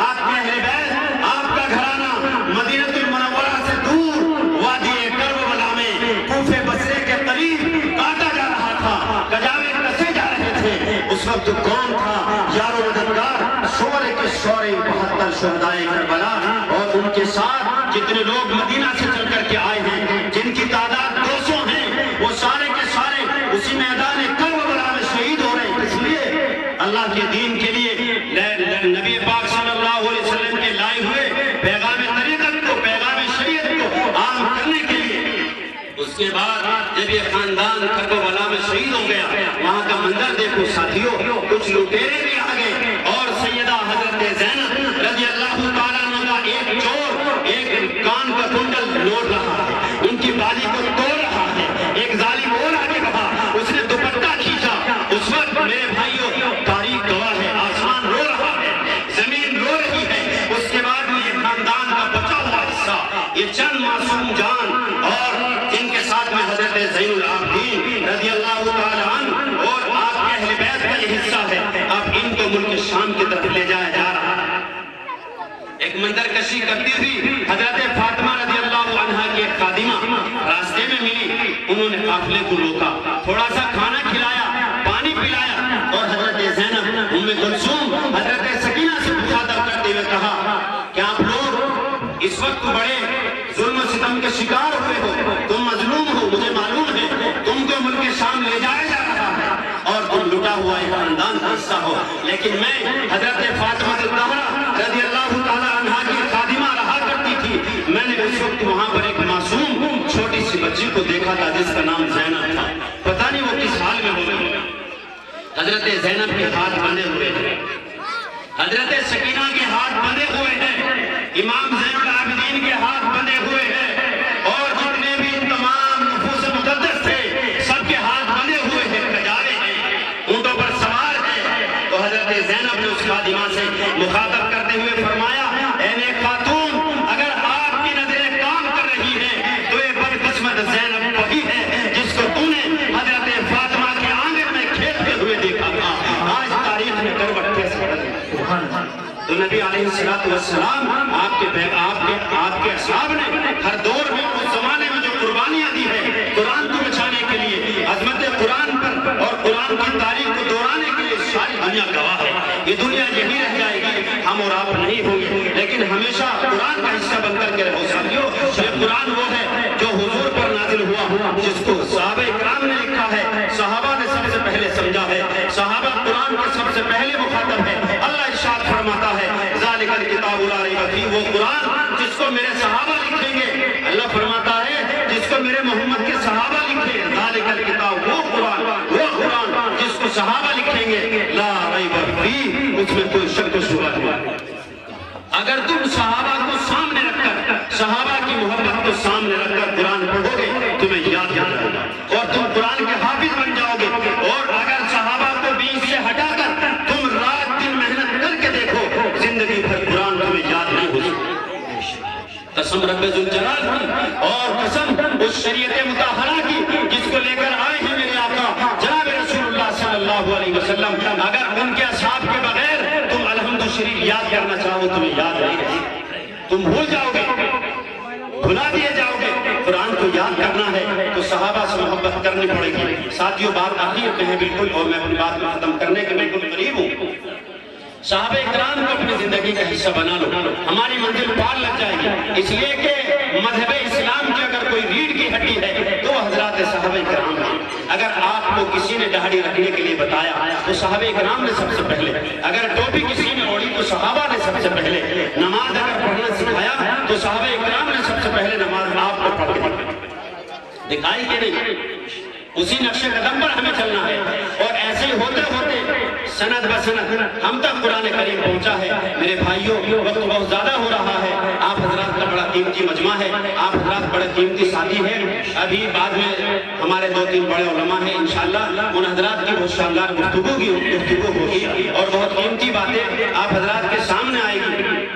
آپ کے اہل بیت، آپ کا گھرانہ مدینہ المنورہ سے دور وادی کربلا میں کوفے بصرے کے قریب کاٹا جا رہا تھا، کجاوے کسے جا رہے تھے، اس وقت کون تھا؟ یار و مددگار شورے کے شورے 72 شہدائے کربلا اور ان کے ساتھ جتنے لوگ مدینہ سے چل کر کے آئے ہیں، جن کی تعداد 200 ہیں، وہ سارے کے سارے اسی میدان کربلا میں شہید ہو رہے ہیں۔ اس لیے اللہ کے دین کے لیے نبی پاک صلی اللہ علیہ وسلم کے لائے ہوئے پیغام طریقت کو، پیغام شریعت کو عام کرنے کے لیے۔ اس کے بعد جب یہ خاندان کربلا میں شہید ہو گیا، وہاں کا منظر دیکھو ساتھیوں، کچھ لٹیرے بھی آ گئے اور سیدہ حضرت زینب رضی اللہ تعالیٰ عنہ کا ایک چور ایک کان کا کنڈل لوٹ رہا ہے، ان کی بالی کو توڑ رہا ہے۔ ایک ظالم اور آگے بڑھا، اس نے دوپٹہ کھینچا۔ اس وقت میرے بھائیوں تاریخ گواہ ہے، آسمان رو رہا ہے، زمین رو رہی ہے۔ اس کے بعد یہ خاندان کا بچا ہوا حصہ، یہ چند معصوم جان اور جن کے ساتھ میں حضرت زین العابدین رضی اللہ تعالیٰ عنہ اور آپ کے اہل بیت کا یہ حصہ ہے، اب ان کو ملک شام کی طرف لے جایا جا رہا ہے۔ ایک منظر کشی کرتی ہوئی حضرت فاطمہ رضی اللہ عنہا کی ایک خادمہ راستے میں ملی، انہوں نے قافلے کو روکا، تھوڑا سا کھانا کھلایا، پانی پلایا اور حضرت زینب ام کلثوم حضرت سکینہ سے مخاطب کرتے ہوئے کہا کہ آپ لوگ اس وقت بڑے ظلم و ستم کے شکار ہوئے ہو، تم مظلوم ہو، مجھے معلوم ہے، تم کو ملک شام لے جایا جا رہا ہے اور تم لٹا ہوا ایک خاندان کا حصہ ہو، لیکن میں حضرت فاطمہ الزہرا رضی اللہ تعالیٰ عنہا کی خادمہ رہا کرتی تھی، میں نے اس وقت وہاں پر ایک معصوم چھوٹی سی بچی کو دیکھا تھا جس کا نام زینب تھا، پتہ نہیں وہ کس حال میں ہوگی۔ حضرت زینب کے ہاتھ بندھے ہوئے ہیں، حضرت سکینہ کے ہاتھ بندھے ہوئے ہیں، امام زین العابدین کے ہاتھ بندھے ہوئے ہیں اور جتنے بھی تمام نفوس مقدس تھے سب کے ہاتھ بندھے ہوئے ہیں، کجاوے ہیں، اونٹوں پر سوار ہیں۔ تو حضرت زینب نے اس خادمہ سے مخاطب کرتے ہوئے فرمایا، اے نیک خاتون، اگر آپ کی نظریں کام کر رہی ہیں تو یہ بدقسمت زینب وہی ہے جس کو تو نے حضرت فاطمہ کے آنگن میں کھیلتے ہوئے دیکھا تھا۔ آج تاریخ میں کروٹ کیسے بدلی؟ تو نبی علیہ السلام آپ کے اصحاب نے ہر دور میں اس زمانے میں جو قربانیاں دی ہے قرآن کو بچانے کے لیے، عظمت قرآن پر اور قرآن کی تاریخ کو دہرانے کے لیے، ساری دنیا گواہ ہے۔ یہ دنیا یہی رہ جائے گی، ہم اور آپ نہیں ہوں گے، لیکن ہمیشہ قرآن کا حصہ بن کر کے رہو ساتھیوں۔ یہ قرآن وہ ہے جو حضور پر نازل ہوا، جس کو صحابہ کرام نے لکھا ہے، صحابہ نے سب سے پہلے سمجھا ہے، صحابہ قرآن کے سب سے پہلے مخاطب ہے۔ اللہ ارشاد فرماتا ہے ذالک الکتاب لا ریب فیہ، وہ قرآن جس کو میرے صحابہ لکھیں گے، اللہ فرماتا ہے جس کو میرے محمد کے صحابہ لکھیں، ذالک الکتاب، وہ قرآن جس کو صحابہ لکھیں گے، لا ریب فیہ، اس میں کوئی شک و شبہ نہیں۔ اگر تم صحابہ کو سامنے رکھ کر، صحابہ کی محبت کو سامنے رکھ کر قرآن پڑھو گے، تمہیں یاد آئے گا اور تم قرآن کے حافظ بن جاؤ گے۔ اور اگر صحابہ کو بیچ سے ہٹا کر تم رات دن محنت کر کے دیکھو، زندگی بھر قرآن تمہیں یاد نہیں ہو سکتا۔ قسم رب ذوالجلال کی اور قسم اس شریعت مطہرہ کی جس کو لے کر آئے ہیں میرے آقا جناب رسول اللہ صلی اللہ علیہ وسلم، اگر ان کے اصحاب کے بغیر تم الحمد شریف یاد کرنا چاہو تمہیں یاد نہیں رہے، تم بھول جاؤ گے، بھلا دیے جاؤ گے۔ قرآن کو یاد کرنا ہے تو صحابہ سے محبت کرنی پڑے گی۔ ساتھیوں بات آخر پہ ہے بالکل، اور میں اپنی بات کو ختم کرنے کے بالکل قریب ہوں۔ صحابہ اکرام کو اپنی زندگی کا حصہ بنا لو، ہماری منزل پار لگ جائے گی۔ اس لیے کہ مذہب اسلام کی اگر کوئی ریڑھ کی ہڈی ہے تو حضرات صحابہ اکرام ہیں۔ اگر آپ کو کسی نے داڑھی رکھنے کے لیے بتایا تو صحابہ اکرام نے سب سے پہلے، اگر ٹوپی کسی نے اوڑھی تو صحابہ نے سب سے پہلے، نماز اگر پڑھنا سکھایا تو صحابہ اکرام نے سب سے پہلے نماز آپ کو پڑھ کے دکھائی کہ نہیں؟ اسی نقش قدم پر ہمیں چلنا ہے، اور ایسے ہی ہوتے ہوتے سند بسند ہم تک قرآن کریم پہنچا ہے۔ میرے بھائیوں، وقت بہت زیادہ ہو رہا ہے، آپ حضرات کا بڑا قیمتی مجمع ہے، آپ حضرات بڑے قیمتی ساتھی ہیں۔ ابھی بعد میں ہمارے 2-3 بڑے علماء ہیں، انشاءاللہ ان حضرات کی بہت شاندار گفتگو ہوگی اور بہت قیمتی باتیں آپ حضرات کے سامنے آئے گی۔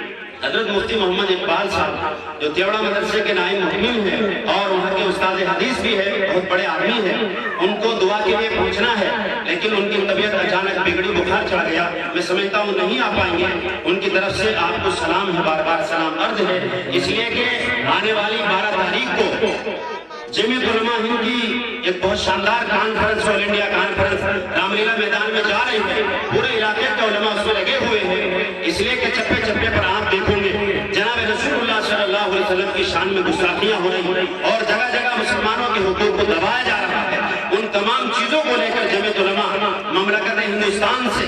حضرت مفتی محمد اقبال صاحب جو تیوڑا مدرسے کے نائب محتمم ہیں اور وہاں کے استاد حدیث بھی ہے، بہت بڑے آدمی ہیں، ان کو دعا کے لیے پہنچنا ہے، لیکن ان کی طبیعت اچانک بگڑی، بخار چڑھ گیا، میں سمجھتا ہوں نہیں آ پائیں گے۔ ان کی طرف سے آپ کو سلام ہے، بار بار سلام عرض ہے، اس لیے کہ آنے والی 12 تاریخ کو جمعیت علماء ہند کی ایک بہت شاندار کانفرنس، آل انڈیا کانفرنس رام لیلا میدان میں جا رہی ہے، پورے علاقے کے علماء اس میں لگے ہوئے ہیں، اس لیے کہ چپے چپے پر آپ دیکھیں گے جناب رسول اللہ صلی اللہ علیہ وسلم کی شان میں گستاخیاں ہو رہی ہیں اور جگہ جگہ مسلمانوں کے حقوق کو دبایا جا رہا ہے۔ ان تمام چیزوں کو لے کر جمعیت علماء مملکت ہندوستان سے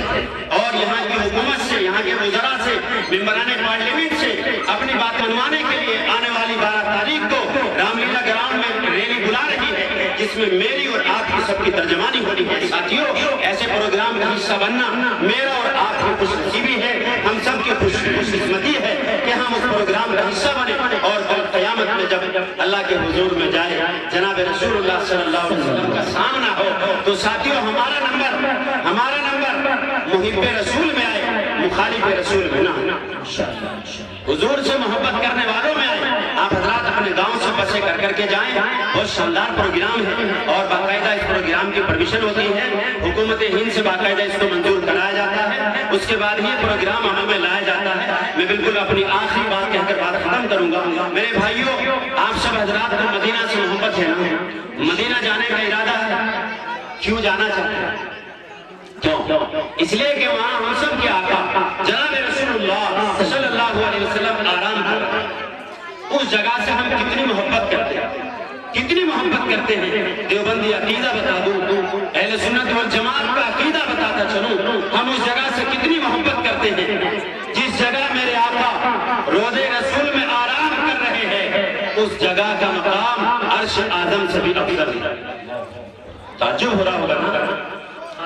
اور یہاں کی حکومت سے، یہاں کے وزراء سے، ممبران پارلیمنٹ سے اپنی بات منوانے کے لیے آنے والی 12 تاریخ کو رام لیلا گراؤنڈ میں ریلی بلا رہی ہے، جس میں میری اور آپ کی سب کی ترجمانی ہونی ہے۔ ساتھیوں، ایسے پروگرام کا حصہ بننا میرا اور آپ کی خوش نصیبی ہے، ہم سب کی خوش قسمتی ہے کہ ہم اس پروگرام کا حصہ بنے، اور کل قیامت میں جب اللہ کے حضور میں جائے جناب رسول اللہ صلی اللہ علیہ وسلم کا سامنا ہو تو ساتھیوں ہمارا نمبر محب رسول میں آئے، مخالف رسول میں نہ، حضور سے محبت کرنے والوں میں آئے۔ آپ حضرات اپنے گاؤں سے بسیں کر کے جائیں، بہت شاندار پروگرام ہے اور باقاعدہ اس پروگرام کی پرمیشن ہوتی ہے، حکومت ہند سے باقاعدہ اس کو منظور کرایا جاتا ہے، اس کے بعد یہ پروگرام عمل میں لایا جاتا ہے۔ میں بالکل اپنی آخری بات کہہ کر بات ختم کروں گا۔ میرے بھائیوں، آپ سب حضرات کو مدینہ سے محبت ہے نا؟ مدینہ جانے کا ارادہ ہے؟ کیوں جانا چاہتے ہیں؟ کیوں؟ اس لیے کہ وہاں ہم سب کے آقا جناب رسول اللہ صلی اللہ علیہ وسلم آرام کر رہے ہیں۔ اس جگہ سے ہم کتنی محبت کرتے ہیں، کتنی محبت کرتے ہیں۔ دیوبندی عقیدہ بتا دوں، اہل سنت والجماعت کا عقیدہ بتاتا چلوں، ہم اس جگہ سے کتنی محبت کرتے ہیں جس جگہ میرے آقا روضہ رسول میں آرام کر رہے ہیں، اس جگہ کا مقام عرش آدم سے بھی افضل ہے۔ تعجب ہو رہا ہوگا نا؟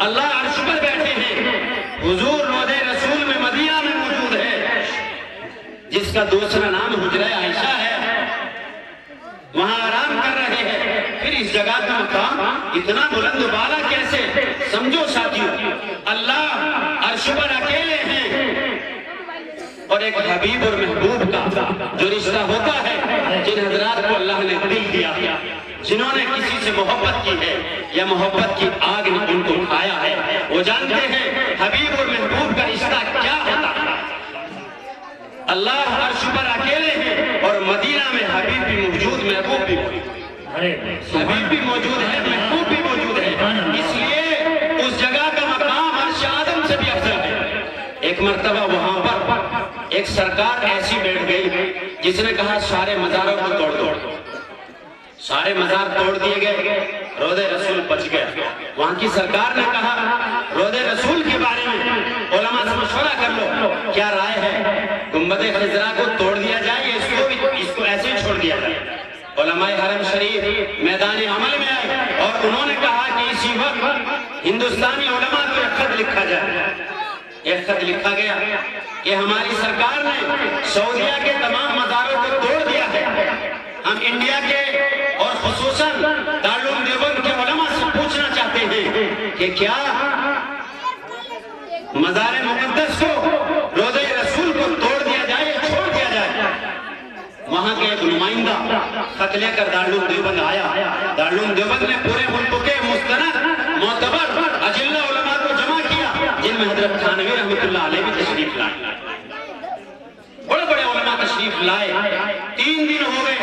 اللہ عرش پر بیٹھے ہیں، حضور روضہ رسول میں مدینہ میں موجود ہے، جس کا دوسرا نام حجرہ عائشہ ہے، وہاں آرام کر رہے ہیں۔ پھر اس جگہ کا مقام اتنا بلند و بالا کیسے؟ سمجھو ساتھیوں، اللہ عرش پر اکیلے ہیں، اور ایک حبیب اور محبوب کا جو رشتہ ہوتا ہے، جن حضرات کو اللہ نے دل دیا، جنہوں نے کسی سے محبت کی ہے یا محبت کی آگ نے ان کو کھایا ہے، وہ جانتے ہیں حبیب اور محبوب کا رشتہ کیا ہوتا ہے۔ اللہ عرش پر اکیلے ہیں اور مدینہ میں حبیب بھی موجود، محبوب بھی موجود، حبیب بھی موجود ہے، محبوب بھی موجود ہے، اس لیے اس جگہ کا مقام عرش آدم سے بھی افضل ہے۔ ایک مرتبہ وہاں پر ایک سرکار ایسی بیٹھ گئی جس نے کہا سارے مزاروں کو توڑ دو، سارے مزار توڑ دیے گئے، روضہ رسول بچ گیا۔ وہاں کی سرکار نے کہا روضہ رسول کے بارے میں علماء سے مشورہ کر لو، کیا رائے ہے؟ گنبد خضرا کو توڑ دیا جائے یا اس کو ایسے ہی چھوڑ دیا جائے؟ علماء حرم شریف میدان عمل میں آئے اور انہوں نے کہا کہ اسی وقت ہندوستانی علماء کو ایک خط لکھا جائے۔ ایک خط لکھا گیا کہ ہماری سرکار نے سعودیہ کے تمام مزاروں کو توڑ دیا ہے، ہم انڈیا کے اور خصوصاً دارالعلوم دیوبند کے علماء سے پوچھنا چاہتے ہیں کہ کیا مزار مقدس کو، روضہ رسول کو توڑ دیا جائے یا چھوڑ دیا جائے؟ وہاں کے ایک نمائندہ خط لے کر دارالعلوم دیوبند آیا۔ دارالعلوم دیوبند نے پورے ملک کے مستند معتبر اجلہ علماء کو جمع کیا، جن میں حضرت تھانوی رحمۃ اللہ علیہ بھی تشریف لائے، بڑے بڑے علماء تشریف لائے. 3 دن ہو گئے.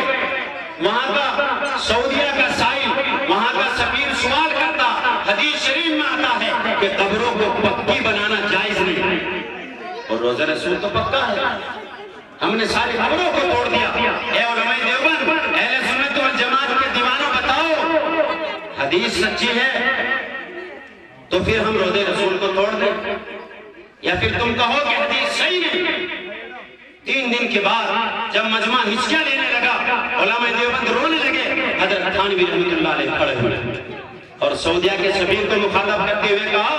وہاں کا سعودیہ کا سائل، وہاں کا سفیر سوال کرتا، حدیث شریف میں آتا ہے کہ قبروں کو پکی بنانا جائز نہیں، اور روزہ رسول تو پکا ہے. ہم نے ساری قبروں کو توڑ دیا. اے علماء دیوبند، اہل سنت والجماعت کے دیوانوں، بتاؤ حدیث سچی ہے تو پھر ہم روزہ رسول کو توڑ دیں، یا پھر تم کہو کہ حدیث صحیح نہیں. 3 دن کے بعد جب مجمع ہچکیاں لینے لگا، علماء دیوبند رونے لگے، حضرت تھانوی رحمۃ اللہ علیہ کھڑے ہوئے اور سعودیہ کے سفیر کو مخاطب کرتے ہوئے کہا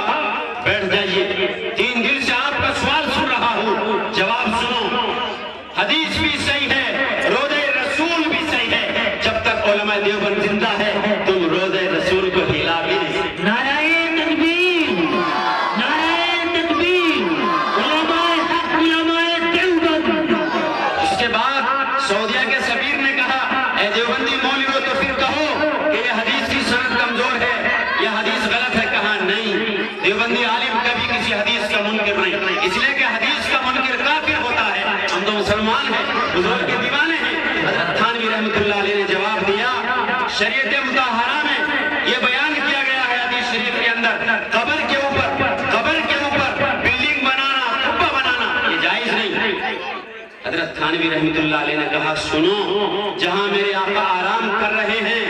بیٹھ جائیے، 3 دن سے آپ کا سوال سن رہا ہوں، جواب سنو. حدیث بھی صحیح ہے، روزہ رسول بھی صحیح ہے. جب تک علماء دیوبند زندہ ہے تم روزہ رسول کو ہلا بھی نہیں. نعرہ تکبیر، نعرہ تکبیر، علماء حق، علماء دیوبند. اس کے بعد سعودیہ کے سفیر نے کہا اے دیوبندی مولویوں تو پھر کہو کہ یہ حدیث کی سند کمزور ہے، یہ حدیث غلط ہے. کہا نہیں، دیوبندی عالم کبھی کسی حدیث کا منکر نہیں، اس لیے کہ حدیث کا منکر کافر ہوتا ہے. ہم تو مسلمان ہیں، حضور کے دیوانے ہیں. حضرت تھانوی رحمۃ اللہ علیہ نے جواب دیا، شریعت مطہرہ میں یہ بیان کیا گیا ہے حدیث شریف کے اندر، قبر کے اوپر بلڈنگ بنانا، قبہ بنانا یہ جائز نہیں. حضرت تھانوی رحمۃ اللہ علیہ نے کہا سنو، جہاں میرے آقا آرام کر رہے ہیں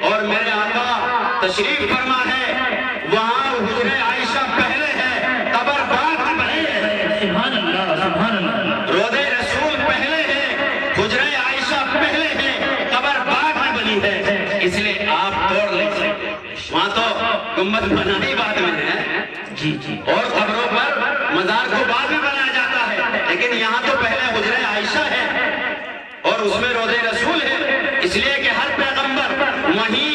اور میرے آقا تشریف فرما ہے، وہاں حجرہ عائشہ پہلے ہے، قبر بعد میں بنی ہے. سبحان اللہ، سبحان اللہ. روضہ رسول پہلے ہے، حجرہ عائشہ پہلے ہے، قبر بعد میں بنی ہے. اس لیے آپ توڑ لیں. وہاں تو گنبد بنانی بعد میں ہے، جی جی، اور قبروں پر مزار کو بعد میں بنایا جاتا ہے، لیکن یہاں تو پہلے حجرہ عائشہ ہے اور اس میں روضہ رسول ہے. اس لیے کہ ہر پیغمبر وہیں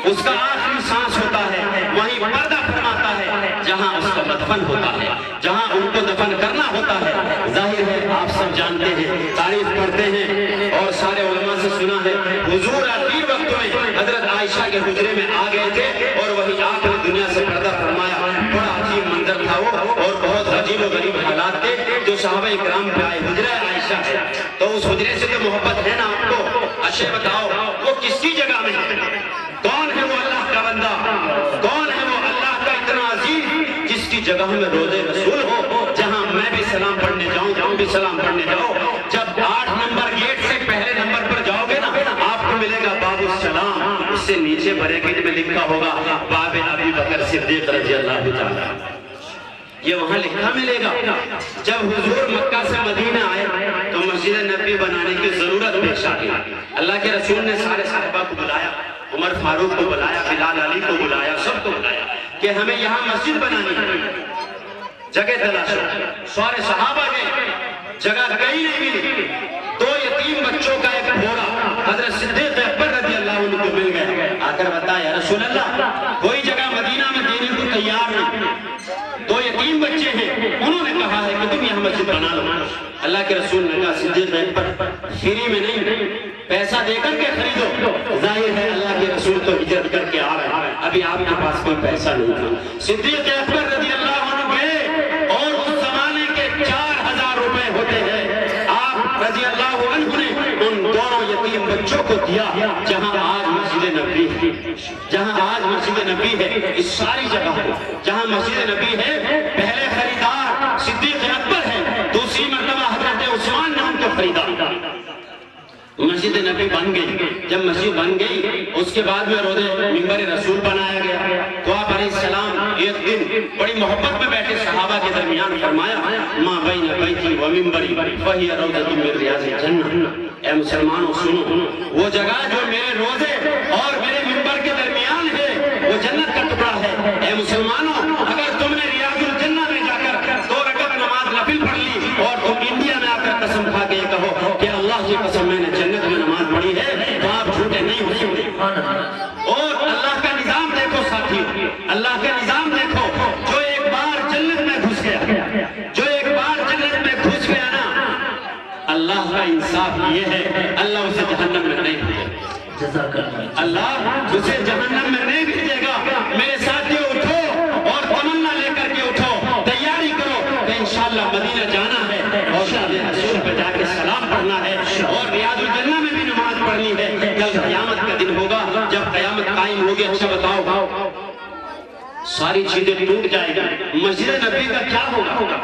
اس کا آخری سانس ہوتا ہے، وہیں پردہ فرماتا ہے جہاں اس کا مدفن ہوتا ہے، جہاں ان کو دفن کرنا ہوتا ہے. ظاہر ہے آپ سب جانتے ہیں، تاریخ پڑھتے ہیں اور سارے علماء سے سنا ہے، حضور آخری وقت میں حضرت عائشہ کے حجرے میں آ گئے تھے اور وہی آپ نے دنیا سے پردہ فرمایا. بڑا عجیب منظر تھا وہ، اور بہت عجیب و غریب حالات تھے جو صحابہ کرام پہ آئے. حجرہ عائشہ ہے تو اس حجرے سے تو محبت ہے نا آپ کو. اچھا بتاؤ وہ کس کی جگہ میں ہے؟ کون ہے وہ اللہ کا بندہ؟ کون ہے وہ اللہ کا اتنا عزیز جس کی جگہ میں روضہ رسول ہو، جہاں میں بھی سلام پڑھنے جاؤں، جہاں بھی سلام پڑھنے جاؤ. جب 8 نمبر گیٹ سے پہلے نمبر پر جاؤ گے نا، آپ کو ملے گا باب السلام، اس سے نیچے بریکٹ میں لکھا ہوگا باب ابی بکر صدیق رضی اللہ تعالیٰ. یہ وہاں لکھا ملے گا. جب حضور مکہ سے مدینہ آئے تو مسجد نبی بنانے کی ضرورت پیش آ گئی. اللہ کے رسول نے سارے صحابہ کو بلایا، عمر فاروق کو بلایا، بلال علی کو بلایا، سب کو بلایا کہ ہمیں یہاں مسجد بنانی ہے، جگہ تلاشو. سارے صحابہ گئے، جگہ کہیں نہیں ملی. 2 یتیم بچوں کا ایک گھوڑا حضرت صدیق اکبر رضی اللہ عنہ کو مل گئے. آ کر بتایا یا رسول اللہ کوئی جگہ مدینہ میں دینے کو تیار نہیں، 2 یتیم بچے ہیں. انہوں نے کہا ہے کہ تم یہاں مسجد بنا لو. اللہ کے رسول نے کہا صدیق اکبر فری میں نہیں، پیسہ دے کر کے خریدو. ظاہر ہے اللہ کے رسول تو ہجرت کر کے آ رہے ہیں، ابھی آپ کے پاس کوئی پیسہ نہیں تھا. صدیق اکبر رضی اللہ عنہ گئے اور اس زمانے کے 4000 روپے ہوتے ہیں، آپ رضی اللہ عنہ نے ان دونوں یتیم بچوں کو دیا. جہاں آج مسجد نبی ہے، جہاں آج مسجد نبی ہے، اس ساری جگہ ہے جہاں مسجد نبی ہے، پہلے خریدار صدیق اکبر ہے، دوسری مرتبہ حضرت عثمان نے ان کو خریدا. مسجد نبی بن گئی. جب مسجد بن گئی اس کے بعد میں روضہ منبر رسول بنایا گیا. تو آپ علیہ السلام ایک دن بڑی محبت میں بیٹھے صحابہ کے درمیان فرمایا ما بین بیتی و منبری فہی روضۃ من ریاض الجنہ. اے مسلمانوں سنو، وہ جگہ جو میرے روضے اور میرے منبر کے درمیان ہے وہ جنت کا ٹکڑا ہے. اے مسلمانوں اگر تم نے ریاض الجنہ میں جا کر 2 رکعت نماز نفل پڑھ لی اور تم انڈیا میں آ کر قسم کھا کے کہو کہ اللہ کی قسم میں نے جنت میں نماز پڑھی ہے، تو آپ جھوٹے نہیں ہو سکتے. اور اللہ کا نظام دیکھو ساتھی، اللہ کا نظام دیکھو. جو ایک بار جنت میں گھس گیا، جو ایک بار جنت میں گھس گیا نا، اللہ کا انصاف یہ ہے اللہ اسے جہنم میں نہیں بھیجے. اللہ اسے جہنم میں نہیں بھیجے گا. میرے ساتھیوں اٹھو اور تمنا لے کر کے اٹھو. مدینہ جانا ہے اور شاہ رسول پہ جا کے سلام پڑھنا ہے اور ریاض الجنہ میں بھی نماز پڑھنی ہے. کل قیامت کا دن ہوگا جب قیامت قائم ہوگی. اچھا بتاؤ ساری چیزیں ٹوٹ جائے گی, مسجد نبی کا کیا ہوگا؟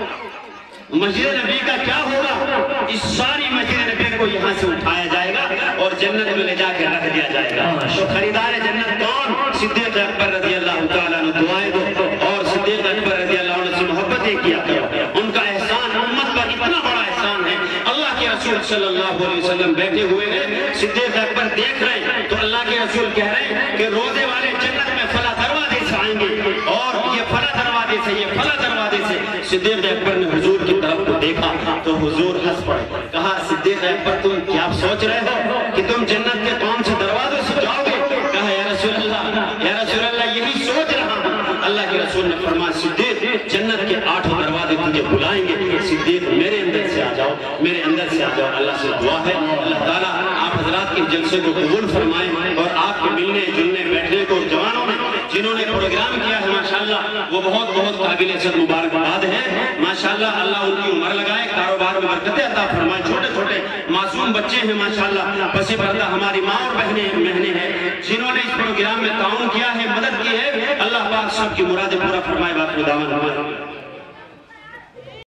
مسجد نبی کا کیا ہوگا؟ اس ساری مسجد نبی کو یہاں سے اٹھایا جائے گا اور جنت میں لے جا کے رکھ دیا جائے گا. تو خریدار جنت کون؟ صدیق اکبر رضی اللہ تعالیٰ عنہ. دعائیں دو اور صدیق اکبر رضی اللہ عنہ سے محبتیں کیا کرو. ان کا احسان امت پر اتنا بڑا احسان ہے. اللہ کے رسول صلی اللہ علیہ وسلم بیٹھے ہوئے ہیں, صدیق اکبر دیکھ رہے ہیں تو اللہ کے رسول کہہ رہے ہیں کہ روزے والے جنت میں فلاں دروازے سے آئیں گے اور یہ فلاں دروازے سے, یہ فلاں دروازے سے. صدیق اکبر نے حضور کی طرف کو دیکھا تو حضور ہنس پڑے. کہا صدیق اکبر تم کیا سوچ رہے ہو کہ تم جنت کے کون سے دروازوں سے جاؤ گے؟ کہا یا رسول اللہ یہی سوچ رہا ہوں. اللہ کے رسول نے فرمایا صدیق جنت کے 8 دروازے تجھے بلائیں گے, صدیق میرے اندر سے آ جاؤ, میرے اندر سے آ جاؤ. اللہ سے دعا ہے اللہ تعالیٰ آپ حضرات کے جلسے کو قبول فرمائیں اور آپ کے ملنے جلنے بیٹھنے کو جوانوں نے جنہوں نے پروگرام کیا ہے ماشاءاللہ وہ بہت بہت قابل عزت مبارکباد ہے ماشاءاللہ. اللہ ان کی عمر لگائے, کاروبار میں برکتیں عطا فرمائے. چھوٹے چھوٹے معصوم بچے ہیں ماشاءاللہ, پسی پردہ ہماری ماں اور بہنیں ہیں جنہوں نے اس پروگرام میں تعاون کیا ہے, مدد کی ہے. اللہ پاک سب کی مرادیں پورا فرمائے. باقی دعوانا